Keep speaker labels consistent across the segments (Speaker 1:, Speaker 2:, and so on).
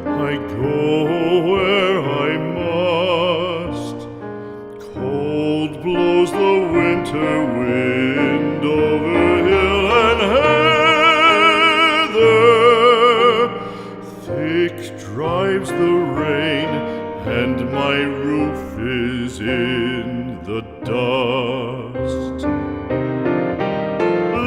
Speaker 1: I go where I must. Cold blows the winter wind over hill and heather. Thick drives the rain, and my roof is in the dust.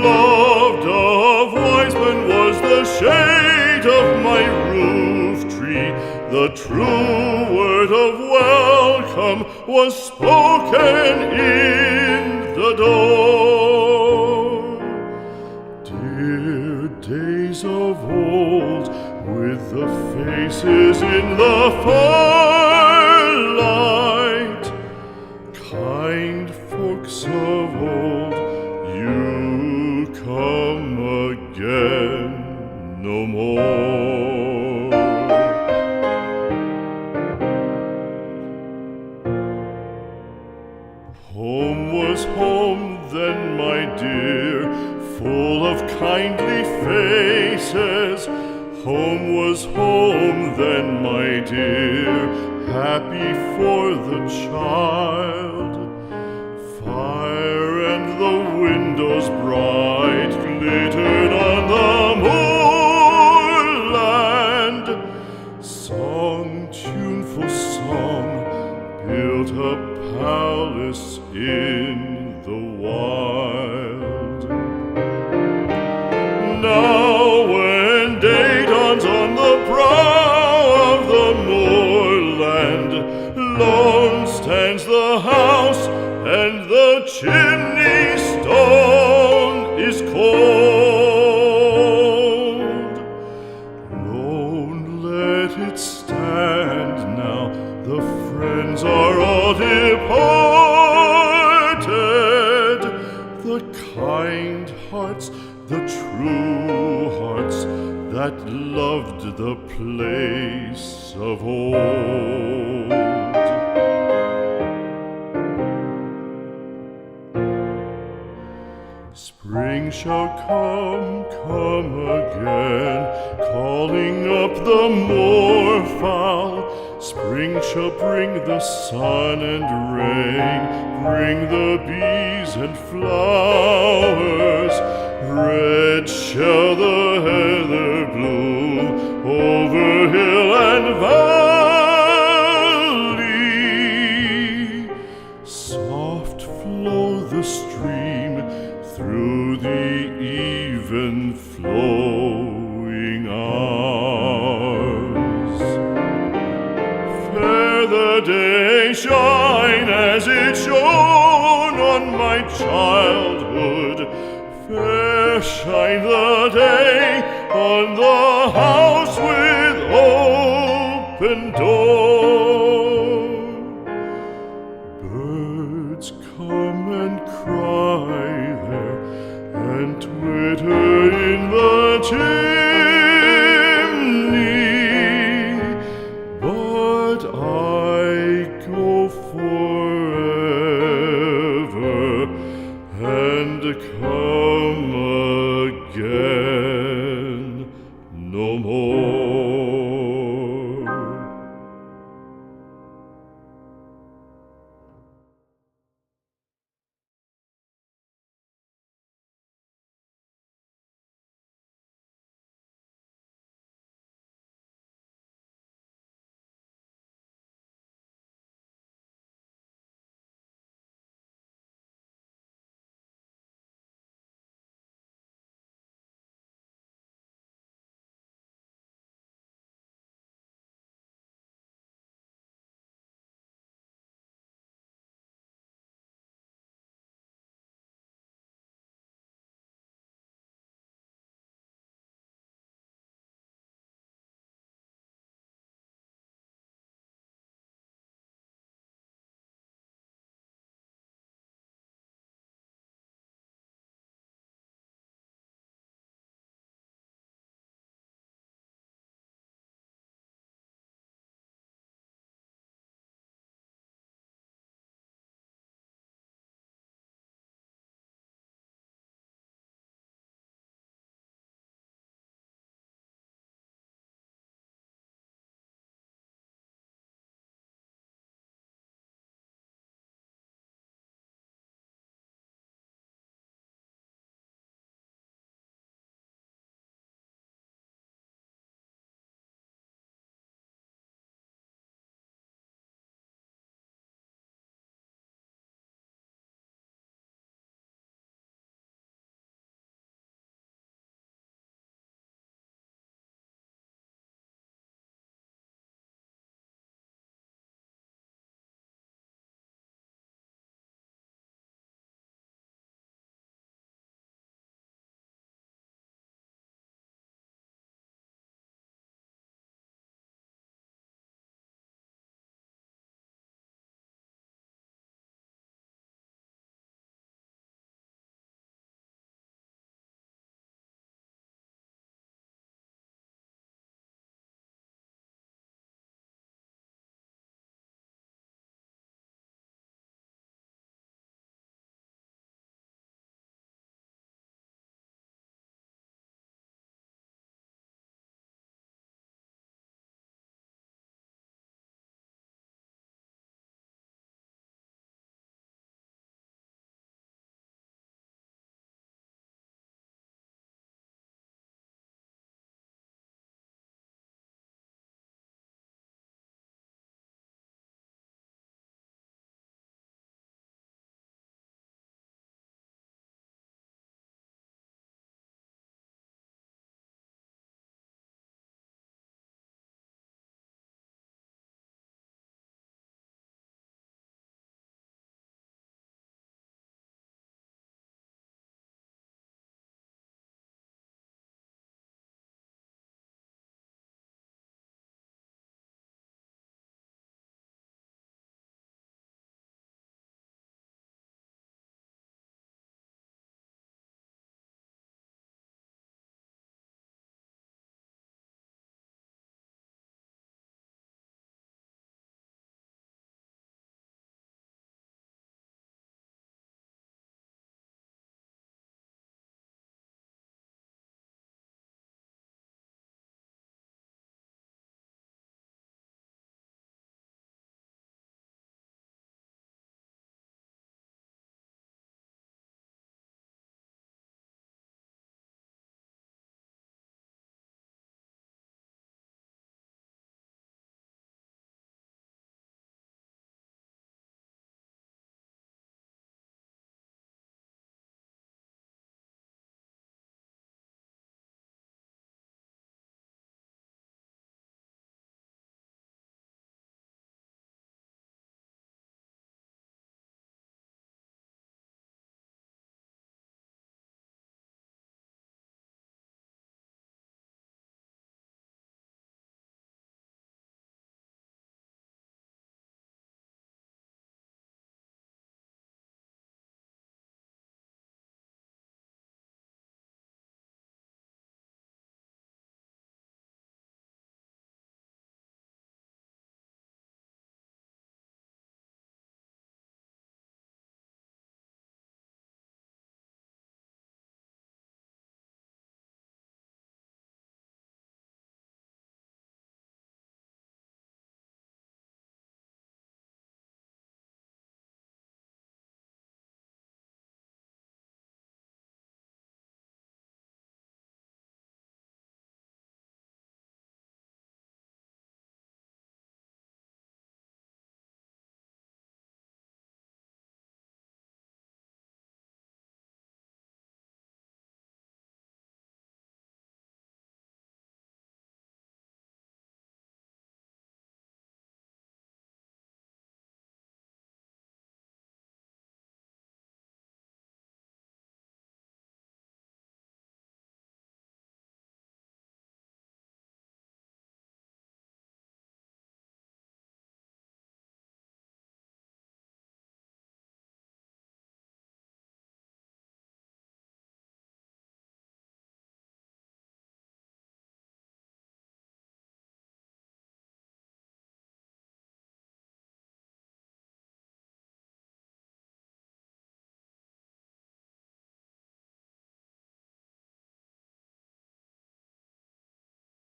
Speaker 1: Loved of wise men was the shade of my roof tree. The true word of welcome was spoken in the door. Dear days of old, with the faces in the firelight, kind folks of old, you come again no more. Home was home then, my dear, full of kindly faces. Home was home then, my dear, happy for the child. Fire and the windows bright glittered on the moorland. Song, tuneful song, built a palace in the wild. Now when day dawns on the brow of the moorland, lone stands the house and the chimney stone is cold. Lone, let it stand now, the friends are all departed. The kind hearts, the true hearts that loved the place of old. Spring shall come again, calling up the moorfowl. Spring shall bring the sun and rain, bring the bees and flowers. Red shall the heather bloom over hill and valley. Soft flow the stream through the even flowing hours. Fair the day shine as it shone on my childhood. Fair shine the day on the house